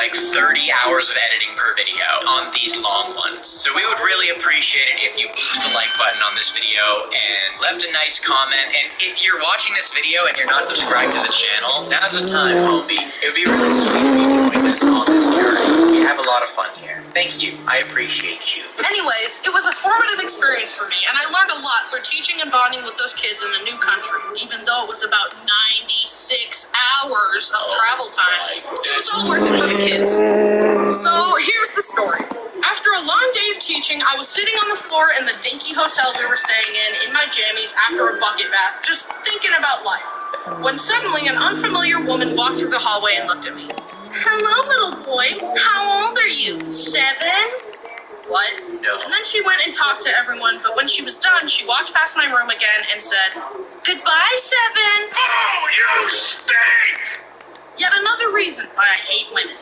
like 30 hours of editing per video on these long ones. So we would really appreciate it if you hit the like button on this video and left a nice comment. And if you're watching this video and you're not subscribed to the channel, now's the time, homie. It would be really sweet to be doing this on this journey. We have a lot of fun here. Thank you. I appreciate you. Anyways, it was a formative experience for me, and I learned a lot through teaching and bonding with those kids in a new country, even though it was about 96 hours of travel time. It was all worth it for the kids. So here's the story. After a long day of teaching, I was sitting on the floor in the dinky hotel we were staying in my jammies after a bucket bath, just thinking about life, when suddenly an unfamiliar woman walked through the hallway and looked at me. Hello, little boy. How old are you? 7? What? No. And then she went and talked to everyone, but when she was done, she walked past my room again and said, Goodbye, 7. Oh, you stink! Yet another reason why I hate women.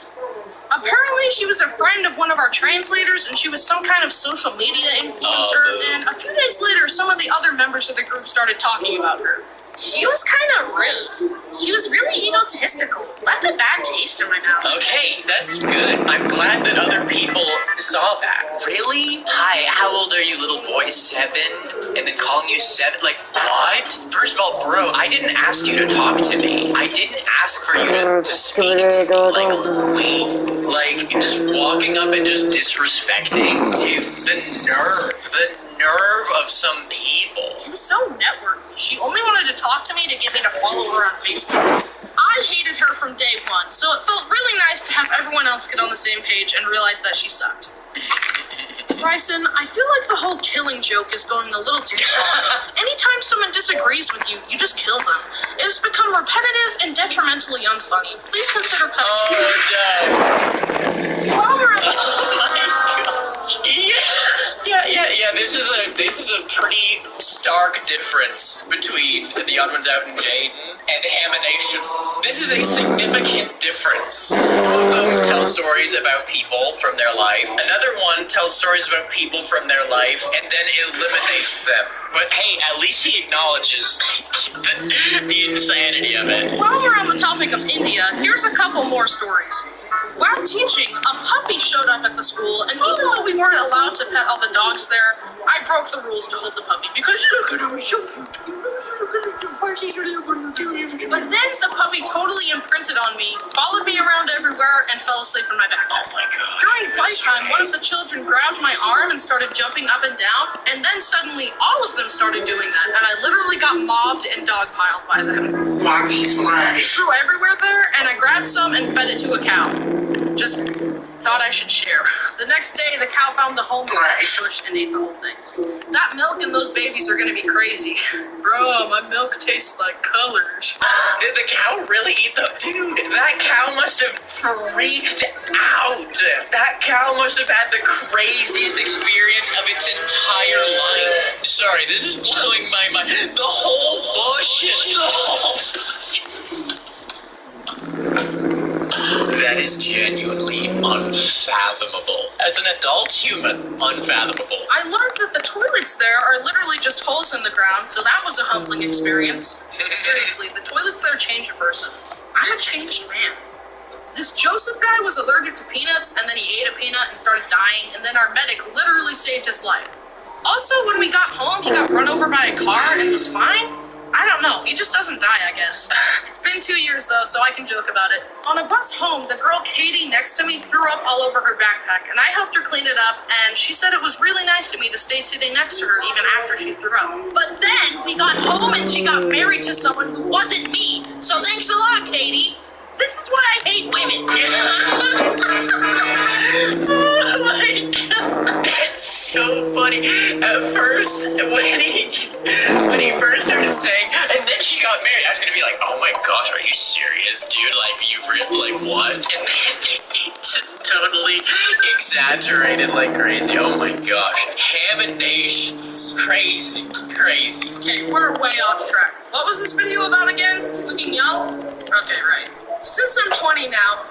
Apparently, she was a friend of one of our translators, and she was some kind of social media influencer, and a few days later, some of the other members of the group started talking about her. She was kind of rude. She was really egotistical. Left a bad taste in my mouth. Okay, that's good. I'm glad that other people saw that. Really? Hi, how old are you, little boy? 7? And then calling you 7? Like, what? First of all, bro, I didn't ask you to talk to me. I didn't ask for you to speak to me. Like, Lee. Like, just walking up and just disrespecting, dude. The nerve of some people. She was so networky. She only wanted to talk to me to get me to follow her on Facebook. I hated her from day one, so it felt really nice to have everyone else get on the same page and realize that she sucked. Bryson, I feel like the whole killing joke is going a little too far. Anytime someone disagrees with you, you just kill them. It has become repetitive and detrimentally unfunny. Please consider cutting. While we're at Yeah. This is a pretty stark difference between The Odd Ones Out and Jaden and Haminations. This is a significant difference. One of them tells stories about people from their life. Another one tells stories about people from their life and then eliminates them. But hey, at least he acknowledges the insanity of it. While we're on the topic of India, here's a couple more stories. While teaching, a puppy showed up at the school, and even though we weren't allowed to pet all the dogs there, I broke the rules to hold the puppy because look at him, he's so cute. But then the puppy totally imprinted on me, followed me around everywhere, and fell asleep in my backpack. Oh my god. During playtime, one of the children grabbed my arm and started jumping up and down, and then suddenly all of them started doing that, and I literally got mobbed and dogpiled by them. Sloggy slash. Threw everywhere there, and I grabbed some and fed it to a cow. Just thought I should share. The next day, the cow found the home bush and ate the whole thing. That milk and those babies are gonna be crazy. Bro, my milk tastes like colors. Did the cow really eat the... Dude, that cow must have freaked out. That cow must have had the craziest experience of its entire life. Sorry, this is blowing my mind. The whole bush. That is genuinely unfathomable. As an adult human, unfathomable. I learned that the toilets there are literally just holes in the ground, so that was a humbling experience. Seriously, the toilets there change a person. I'm a changed man. This Joseph guy was allergic to peanuts, and then he ate a peanut and started dying, and then our medic literally saved his life. Also, when we got home, he got run over by a car and was fine. I don't know, he just doesn't die, I guess. It's been 2 years though, so I can joke about it. On a bus home, the girl Katie next to me threw up all over her backpack, and I helped her clean it up, and she said it was really nice of me to stay sitting next to her even after she threw up. But then, we got home and she got married to someone who wasn't me, so thanks a lot, Katie. This is why I hate women. Oh my god. It's so funny. At first, when he first started saying, and then she got married, I was gonna be like, oh my gosh, are you serious, dude? Like, you really, like, what? And then he just totally exaggerated like crazy. Oh my gosh. Haminations. Crazy. Okay, we're way off track. What was this video about again? Looking young? Okay, right. Since I'm 20 now,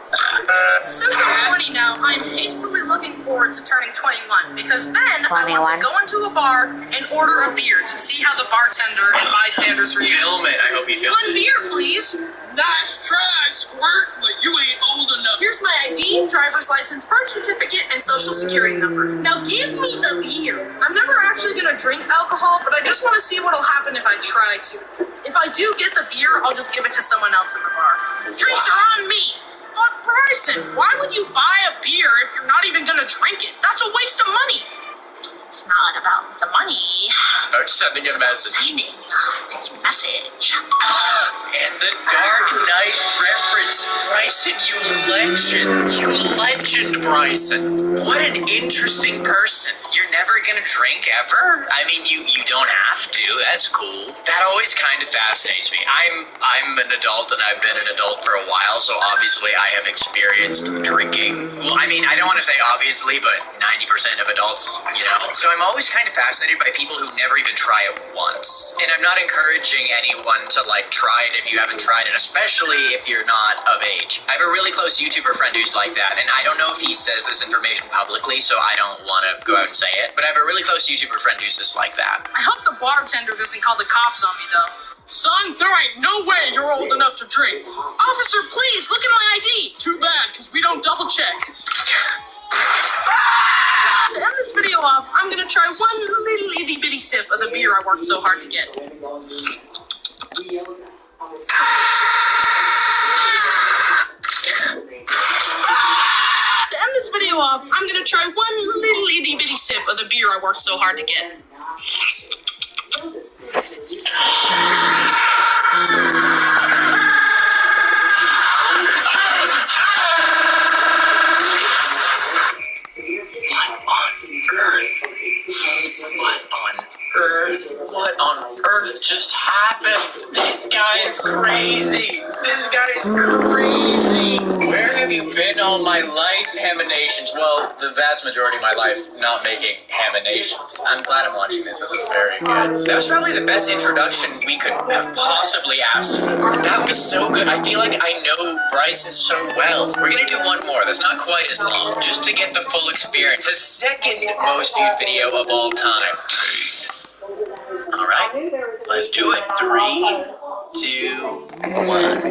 I'm hastily looking forward to turning 21 because then I want to go into a bar and order a beer to see how the bartender and bystanders react. Film it. I hope you film it. 1 beer, please. Nice try, Squirt, but you ain't old enough. Here's my ID. driver's license, birth certificate, and social security number. Now give me the beer. I'm never actually gonna drink alcohol, but I just want to see what'll happen if I try to. If I do get the beer, I'll just give it to someone else in the bar. Drinks are on me. But Bryson, why would you buy a beer if you're not even gonna drink it? That's a waste of money. It's not about the money. It's about sending a message. Sending a message. And the Dark Knight reference. Bryson, you legend. You legend, Bryson. What an interesting person. You're never gonna drink ever? I mean, you don't have to. That's cool. That always kind of fascinates me. I'm an adult and I've been an adult for a while, so obviously I have experienced drinking. Well, I mean, I don't want to say obviously, but 90% of adults, you know. So I'm always kind of fascinated by people who never even try it once. And I'm not encouraging anyone to like try it if you haven't tried it, especially if you're not of age. I have a really close YouTuber friend who's like that, and I don't know if he says this information publicly, so I don't want to go out and say it, but I have a really close YouTuber friend who's just like that. I hope the bartender doesn't call the cops on me, though. Son, there ain't no way you're old enough to drink. Officer, please, look at my ID. Too bad, because we don't double check. To end this video off, I'm gonna try one little itty bitty sip of the beer I worked so hard to get. To end this video off, I'm gonna try one little itty bitty sip of the beer I worked so hard to get. What on earth just happened? This guy is crazy. This guy is crazy. Where have you been all my life, Haminations? Well, the vast majority of my life not making Haminations. I'm glad I'm watching this. This is very good. That was probably the best introduction we could have possibly asked for. That was so good. I feel like I know Bryson so well. We're gonna do one more that's not quite as long, just to get the full experience. The second most viewed video of all time. All right, let's do it. 3, 2, 1.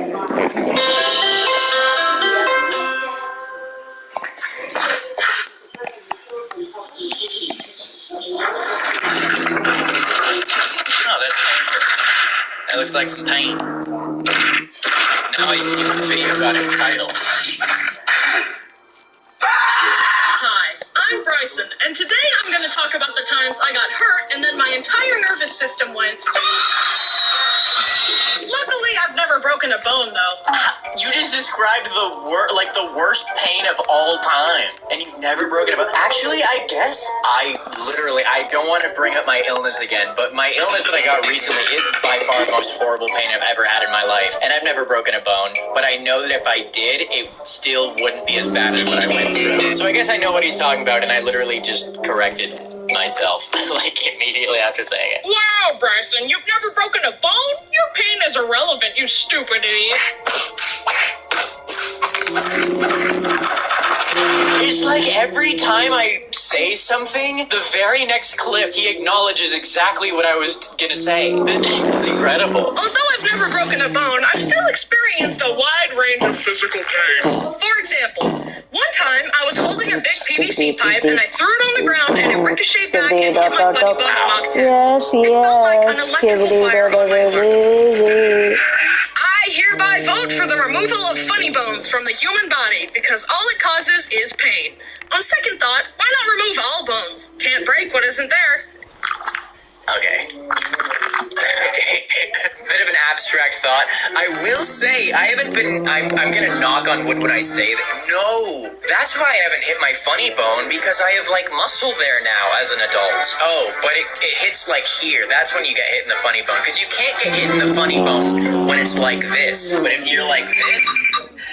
Oh, that's painful. That looks like some paint. Now I see the video got its title. I'm Bryson, and today I'm going to talk about the times I got hurt and then my entire nervous system went. Luckily, I've never broken a bone, though. You just described the worst pain of all time, and you've never broken a bone. Actually, I guess I don't want to bring up my illness again, but my illness that I got recently is by far the most horrible pain I've ever had in my life, and I've never broken a bone, but I know that if I did, it still wouldn't be as bad as what I went through. So I guess I know what he's talking about, and I literally just corrected myself, like, immediately after saying it. Wow, Bryson, you've never broken a bone? Your pain is irrelevant, you stupid idiot. It's like every time I say something, the very next clip, he acknowledges exactly what I was gonna say. It's incredible. Although I've never broken a bone, I've still experienced a wide range of physical pain. For example, one time I was holding a big PVC pipe and I threw it on the ground and it ricocheted back and hit my funny bone and knocked it. Yes, It felt like an electrical fire on my heart. yes. I hereby vote for the removal of funny bones from the human body because all it causes is pain. On second thought, why not remove all bones? Can't break what isn't there. Okay. Bit of an abstract thought. I will say, I'm gonna knock on wood when I say that. No! That's why I haven't hit my funny bone, because I have, like, muscle there now as an adult. Oh, but it hits, like, here. That's when you get hit in the funny bone, because you can't get hit in the funny bone when it's like this. But if you're like this...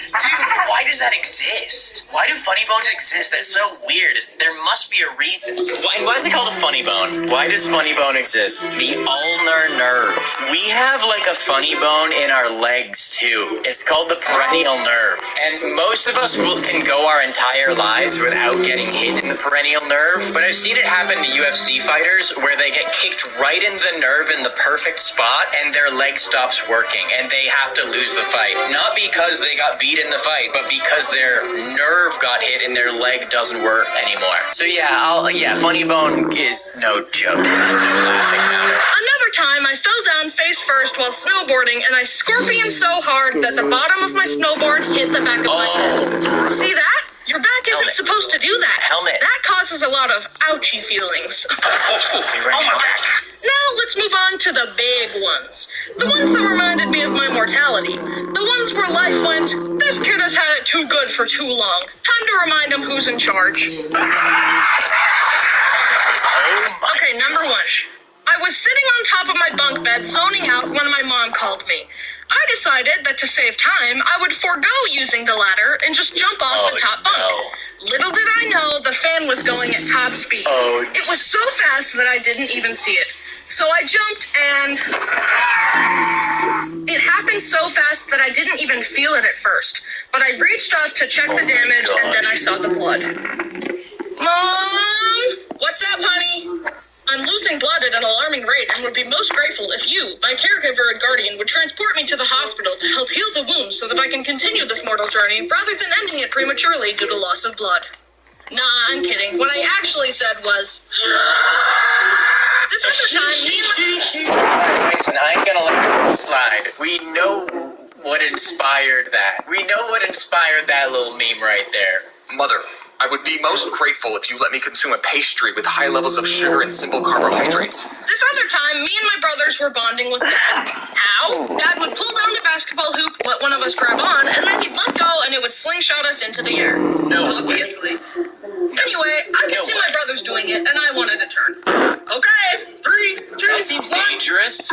Dude, why does that exist? Why do funny bones exist? That's so weird. There must be a reason. Why is it called a funny bone? Why does funny bone exist? The ulnar nerve. We have like a funny bone in our legs too. It's called the perennial nerve. And most of us can go our entire lives without getting hit in the perennial nerve. But I've seen it happen to UFC fighters where they get kicked right in the nerve in the perfect spot and their leg stops working and they have to lose the fight. Not because they got beat succeed in the fight, but because their nerve got hit and their leg doesn't work anymore. So yeah, Funny Bone is no joke. No laughing matter. Another time, I fell down face first while snowboarding, and I scorpioned so hard that the bottom of my snowboard hit the back of my head. See that? Your back isn't supposed to do that. Helmet. That causes a lot of ouchy feelings. Now let's move on to the big ones. The ones that reminded me of my mortality. The ones where life went, this kid has had it too good for too long. Time to remind him who's in charge. Okay, number one. I was sitting on top of my bunk bed zoning out when my mom called me. I decided that to save time, I would forego using the ladder and just jump off the top bunk. No. Little did I know the fan was going at top speed. It was so fast that I didn't even see it. So I jumped and it happened so fast that I didn't even feel it at first. But I reached up to check the damage and then I saw the blood. Mom! What's up, honey? I'm losing blood at an alarming rate and would be most grateful if you, my caregiver and guardian, would transport me to the hospital to help heal the wounds so that I can continue this mortal journey rather than ending it prematurely due to loss of blood. Nah, I'm kidding. What I actually said was... This other time, me and I ain't gonna let it slide. We know what inspired that. We know what inspired that little meme right there. Mother, I would be most grateful if you let me consume a pastry with high levels of sugar and simple carbohydrates. This other time, me and my brothers were bonding with Dad. Ow! Dad would pull down the basketball hoop, let one of us grab on, and then he'd let go and it would slingshot us into the air. No. Obviously. Anyway, I could see my brothers doing it, and I wanted to turn. Okay, 3, 2, That seems 1. dangerous.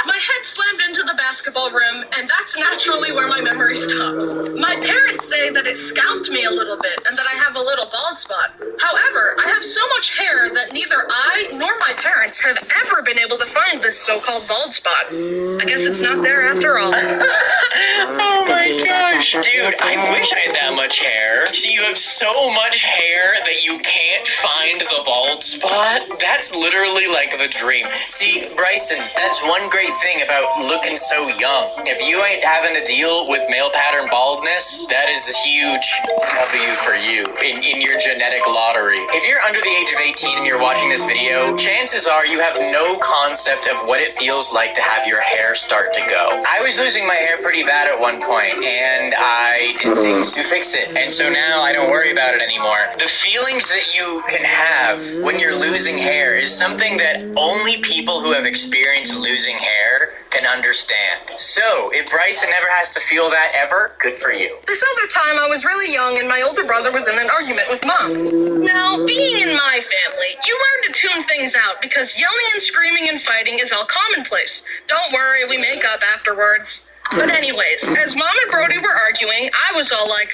My head slammed into the basketball rim, and that's naturally where my memory stops. My parents say that it scalped me a little bit and that I have a little bald spot. However, I have so much hair that neither I nor my parents have ever been able to find this so-called bald spot. I guess it's not there after all. Oh my gosh. Dude, I wish I had that much hair. See, you have so much hair that you can't find the bald spot? That's literally like the dream. See, Bryson, that's one great thing about looking so young. If you ain't having to deal with male pattern baldness, that is a huge W for you in your genetic lottery. If you're under the age of 18 and you're watching this video, chances are you have no concept of what it feels like to have your hair start to go. I was losing my hair pretty bad at one point, and I did things to fix it. And so now I don't worry about it anymore. The feelings that you can have when you're losing hair is something that only people who have experienced losing hair can understand. So, if Bryson never has to feel that ever, good for you. This other time, I was really young and my older brother was in an argument with Mom. Now, being in my family, you learn to tune things out because yelling and screaming and fighting is all commonplace. Don't worry, we make up afterwards. But anyways, as Mom and Brody were arguing, I was all like,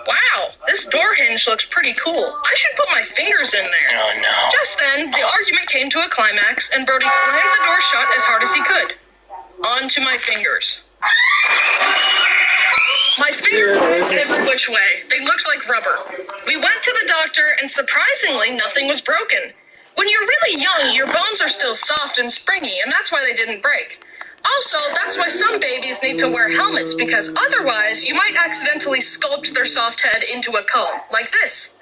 wow, this door hinge looks pretty cool. I should put my fingers in there. Oh no. Just then, the argument came to a climax and Brody slammed the door shut as hard as he could. Onto my fingers. My fingers moved every which way. They looked like rubber. We went to the doctor and surprisingly, nothing was broken. When you're really young, your bones are still soft and springy and that's why they didn't break. Also, that's why some babies need to wear helmets because otherwise you might accidentally sculpt their soft head into a cone, like this.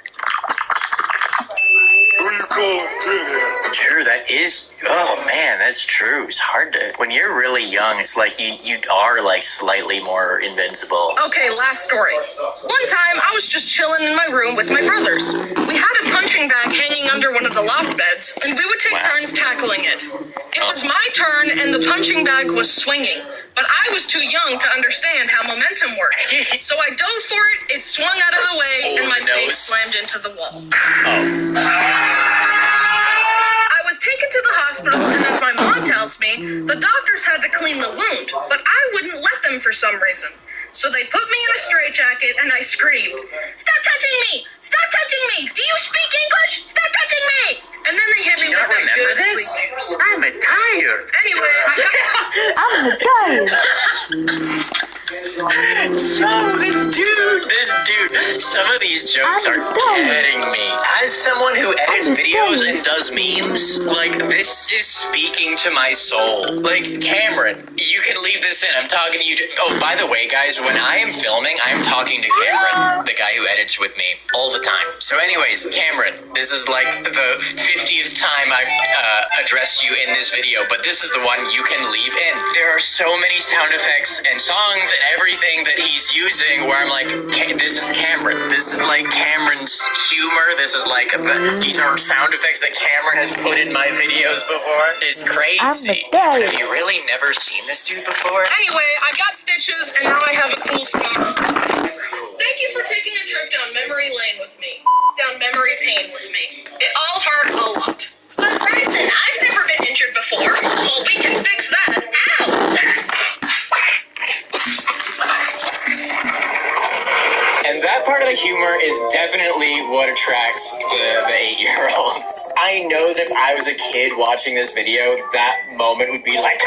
Who you calling pinhead? True, that is, oh man, that's true. It's hard to, when you're really young, it's like you are like slightly more invincible. Okay, last story. One time, I was just chilling in my room with my brothers. We had a punching bag hanging under one of the loft beds, and we would take turns tackling it. It was my turn, and the punching bag was swinging. But I was too young to understand how momentum worked. So I dove for it, it swung out of the way, and my face slammed into the wall. I was taken to the hospital, and as my mom tells me, the doctors had to clean the wound, but I wouldn't let them for some reason. So they put me in a straitjacket, and I screamed, "Stop touching me! Stop touching me! Do you speak English? Stop touching me!" And then they hit me with my good sleep juice. I'm a tired. Anyway, I'm tired. So this dude, Some of these jokes are getting me. As someone who edits videos and does memes, like, this is speaking to my soul. Like, Cameron, you can leave this in. I'm talking to you. Oh, by the way, guys, when I am filming, I'm talking to Cameron, the guy who edits with me, all the time. So anyways, Cameron, this is like the 50th time I've addressed you in this video, but this is the one you can leave in. There are so many sound effects and songs and everything that he's using where I'm like, this is Cameron. This is like Cameron's humor. This is like these are sound effects that Cameron has put in my videos before. It's crazy. Have you really never seen this dude before? Anyway, I got stitches, and now I have a cool scar. Thank you for taking a trip down memory lane with me. Down memory lane with me. It all hurt a lot. But Bryson, I've never been injured before. Well, we can fix that. Ow! And that part of the humor is definitely what attracts the 8-year-olds. I know that if I was a kid watching this video, that moment would be like...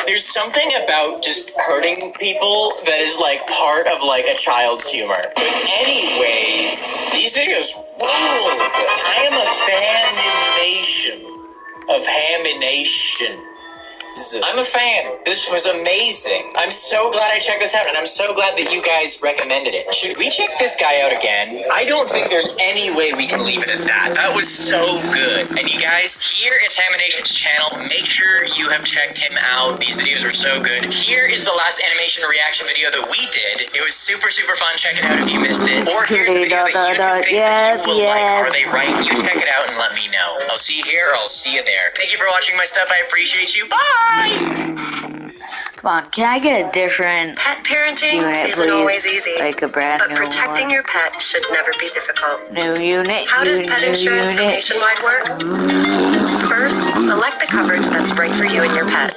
There's something about just hurting people that is like part of like a child's humor. But anyways, these videos rule. I am a fan-nation of Hamination. I'm a fan. This was amazing. I'm so glad I checked this out, and I'm so glad that you guys recommended it. Should we check this guy out again? I don't think there's any way we can leave it at that. That was so good. And you guys, here is Hamination's channel. Make sure you have checked him out. These videos were so good. Here is the last animation reaction video that we did. It was super, super fun. Check it out if you missed it. Or here's the video that you think that you will like. Are they right? You check it out and let me know. I'll see you here, or I'll see you there. Thank you for watching my stuff. I appreciate you. Bye! Come on, can I get a different Pet parenting unit, isn't please? always easy, Like a brand but new protecting one. your pet should never be difficult. New unit. How does pet insurance from unit. Nationwide work? First, select the coverage that's right for you and your pet.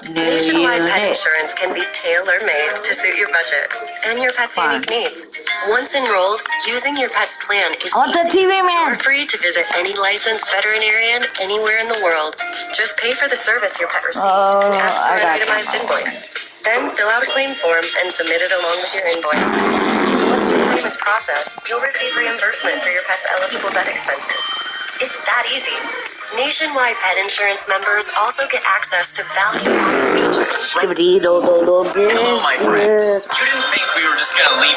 New Nationwide pet unit. insurance can be tailor-made to suit your budget and your pet's Fine. unique needs. Once enrolled, using your pet's plan is I want the TV You're man. free to visit any licensed veterinarian anywhere in the world. Just pay for the service your pet receives Oh, and ask for I an got itemized you. invoice. Then fill out a claim form and submit it along with your invoice. Once your claim is processed, you'll receive reimbursement for your pet's eligible vet expenses. It's that easy. Nationwide pet insurance members also get access to valuable features like Skibbity-do-do-do-do. Hello, my friends. You didn't think we were just gonna leave it